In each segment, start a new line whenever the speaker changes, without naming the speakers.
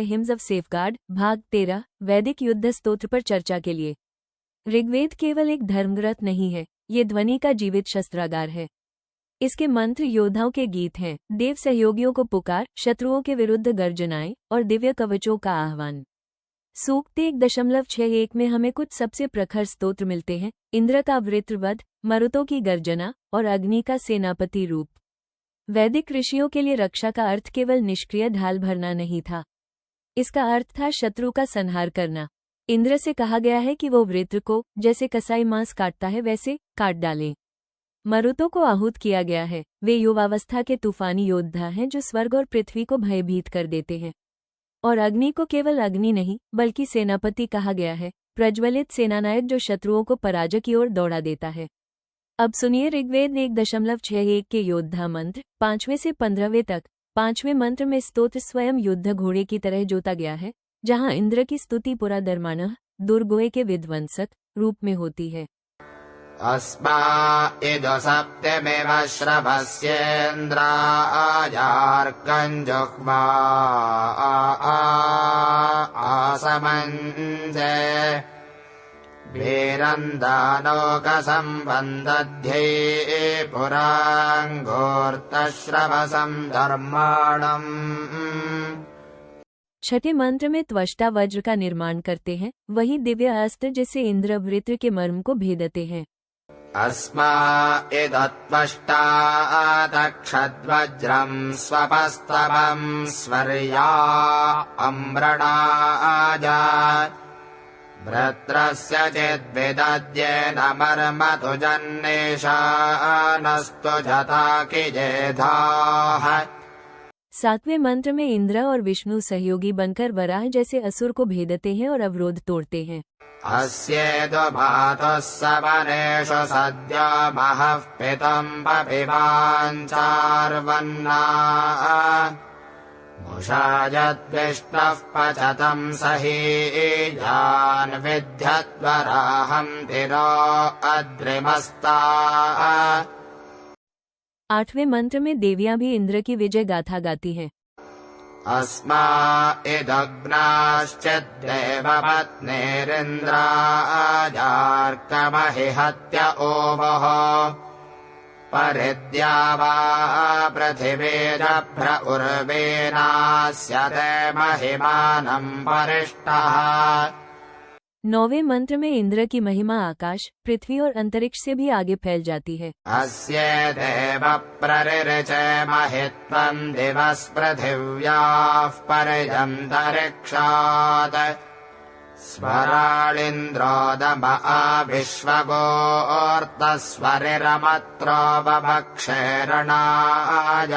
Hymns of safeguard भाग 13 वैदिक युद्ध स्तोत्र पर चर्चा के लिए। ऋग्वेद केवल एक धर्मग्रंथ नहीं है, ये ध्वनि का जीवित शस्त्रागार है। इसके मंत्र योद्धाओं के गीत हैं, देव सहयोगियों को पुकार, शत्रुओं के विरुद्ध गर्जनाएं और दिव्य कवचों का आह्वान। सूक्त 1.61 में हमें कुछ सबसे प्रखर स्तोत्र मिलते हैं। इंद्र का वृत्रवध, मरुतों की गर्जना और अग्नि का सेनापति रूप। वैदिक ऋषियों के लिए रक्षा का अर्थ केवल निष्क्रिय ढाल भरना नहीं था, इसका अर्थ था शत्रु का संहार करना। इंद्र से कहा गया है कि वो वृत्र को जैसे कसाई मांस काटता है वैसे काट डालें। मरुतों को आहूत किया गया है, वे युवावस्था के तूफानी योद्धा हैं जो स्वर्ग और पृथ्वी को भयभीत कर देते हैं। और अग्नि को केवल अग्नि नहीं बल्कि सेनापति कहा गया है, प्रज्वलित सेनानायक जो शत्रुओं को पराजय की ओर दौड़ा देता है। अब सुनिए ऋग्वेद 1.61 के योद्धा मंत्र 5वें से 15वें तक। 5वें मंत्र में स्तोत्र स्वयं युद्ध घोड़े की तरह जोता गया है, जहां इंद्र की स्तुति पुरा दर्मानः दुर्गोए के विध्वंसक रूप में होती है।
अस्मा इदो सप्तमेव श्रवस्येन्द्रायार्कञ्जुह्वा आसमञ्जे वीरन्दानोकसम्बन्धध्ये पुराङ्गोर्तश्रवसं धर्माणम्।
छठे मंत्र में त्वष्टा वज्र का निर्माण करते हैं, वही दिव्य अस्त्र जिससे इंद्र वृत्र के मर्म को भेदते हैं।
अस्मा इदत्वष्टा तक्षद्वज्रम् स्वपस्तवम् स्वर्या अम्रणाजा भ्रत्रस्य चिद्विदद्येन मर्मतु जन्नेशानस्तु जता किजेधाः।
7वें मंत्र में इंद्र और विष्णु सहयोगी बनकर वराह जैसे असुर को भेदते हैं और अवरोध तोड़ते हैं।
अस्येदु भातुः सवनेषु सद्यो महः पितम् पपिवाञ्चार्वन्ना मुषायद्विष्णुः पचतम् सहीयान् विद्यद्वराहम् तिरो अद्रिमस्ता।
8वें मंत्र में देवियां भी इंद्र की विजय गाथा गाती हैं।
अस्मा इदग्नाश्चिद्देवपत्नीरिन्द्रायार्कमहिहत्य ओवः परिद्यावा पृथिवीरभ्र उर्वेनास्यते महिमानम् परिष्टः।
9वें मंत्र में इंद्र की महिमा आकाश, पृथ्वी और अंतरिक्ष से भी आगे फैल जाती है।
अस्येदेव प्ररिऋचे महित्वम् दिवस्पृथिव्याः पर्यन्तरिक्षात् स्वराळिन्द्रोदम आविश्वगोर्तस्वरिरमत्रो बभक्षेरणाय।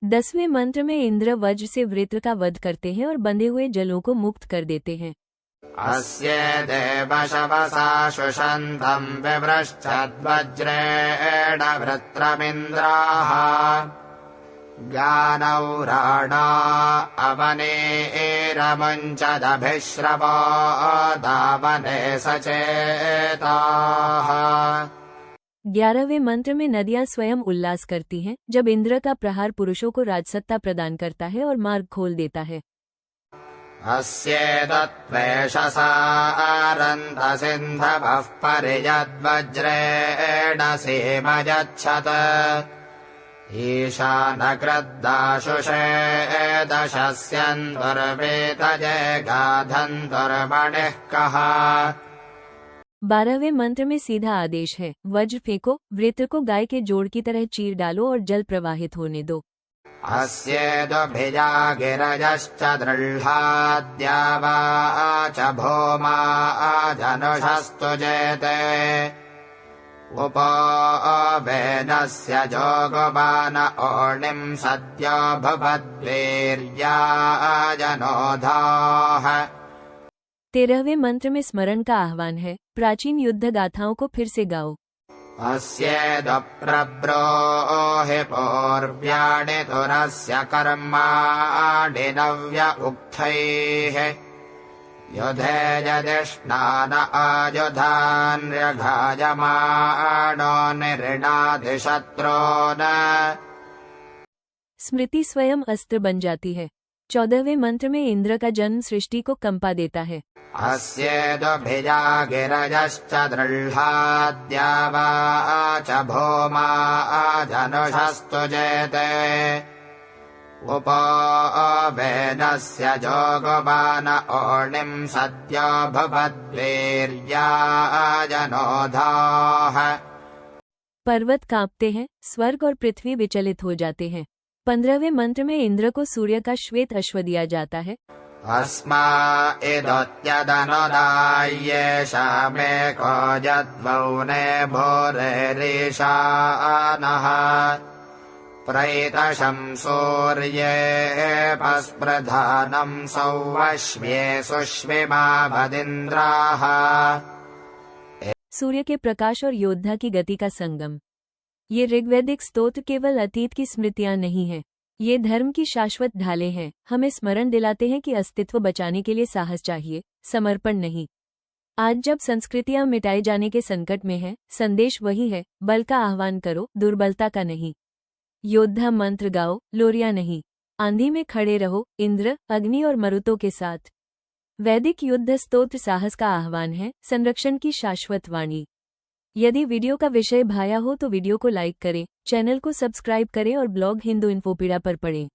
10वें मंत्र में इंद्र वज्र से वृत्र का वध करते हैं और बंधे हुए जलों को मुक्त कर देते हैं।
अस्येदेव शवसा शुषन्तम् विवृश्चद्वज्रेण वृत्रमिन्द्राः ज्ञानौराणा अवनेरमुञ्चदभिश्रवो दावने सचेताः।
11वें मंत्र में नदियां स्वयं उल्लास करती हैं जब इंद्र का प्रहार पुरुषों को राजसत्ता प्रदान करता है और मार्ग खोल देता है।
अस्येदत्वेषसारन्तसिन्धवः परियद्वज्रेण सीमयच्छत् ईशानकृद्दाशुषेदशस्यन्धुर्वेतजे गाधन्तुर्मणिः कः।
12वें मंत्र में सीधा आदेश है, वज्र फेंको, वृत्र को गाय के जोड़ की तरह चीर डालो और जल प्रवाहित होने दो।
अस्येदुभिजा गिरजश्च दृह्णाद्यावा च भूमा जनुषस्तु जेते उपो वेदस्य जोगुबान ओणिम् सद्यो भुवद्वीर्या जनोधाः।
13वें मंत्र में स्मरण का आह्वान है, प्राचीन युद्ध गाथाओं को फिर से गाओ।
अस्येदु प्रब्रोहि पूर्व्याणि तुरस्य कर्माणि नव्य उक्थैः युधे यदिष्णान आयुधान्यघायमाणो निऋणाधिशत्रून्।
स्मृति स्वयं अस्त्र बन जाती है। 14वें मंत्र में इंद्र का जन्म सृष्टि को कंपा देता है।
अस्येदुभिजा गिरजश्च दृह्णाद्या वा च भूमा जनुषस्तु जेते उपो वेदस्य जोगवान ओणिम् सद्यो भवद्वीर्या जनोधाः।
पर्वत कांपते हैं, स्वर्ग और पृथ्वी विचलित हो जाते हैं। 15वें मंत्र में इंद्र को सूर्य का श्वेत अश्व दिया जाता है।
अस्मा इदोत्यदनुदायेषा मेको यद्वौने भोरेरीशानः प्रैतशं सूर्ये पस्पृधानं सौवश्म्ये सुष्मिमाभदिन्द्राः।
सूर्य के प्रकाश और योद्धा की गति का संगम। ये ऋग्वैदिक स्तोत्र केवल अतीत की स्मृतियां नहीं हैं, ये धर्म की शाश्वत ढालें हैं। हमें स्मरण दिलाते हैं कि अस्तित्व बचाने के लिए साहस चाहिए, समर्पण नहीं। आज जब संस्कृतियां मिटाए जाने के संकट में हैं, संदेश वही है, बल का आह्वान करो, दुर्बलता का नहीं। योद्धा मंत्र गाओ, लोरिया नहीं। आंधी में खड़े रहो, इंद्र, अग्नि और मरुतों के साथ। वैदिक युद्ध स्तोत्र साहस का आह्वान है, संरक्षण की शाश्वत वाणी। यदि वीडियो का विषय भाया हो तो वीडियो को लाइक करें, चैनल को सब्सक्राइब करें और ब्लॉग हिंदू इन्फोपीडिया पर पढ़ें।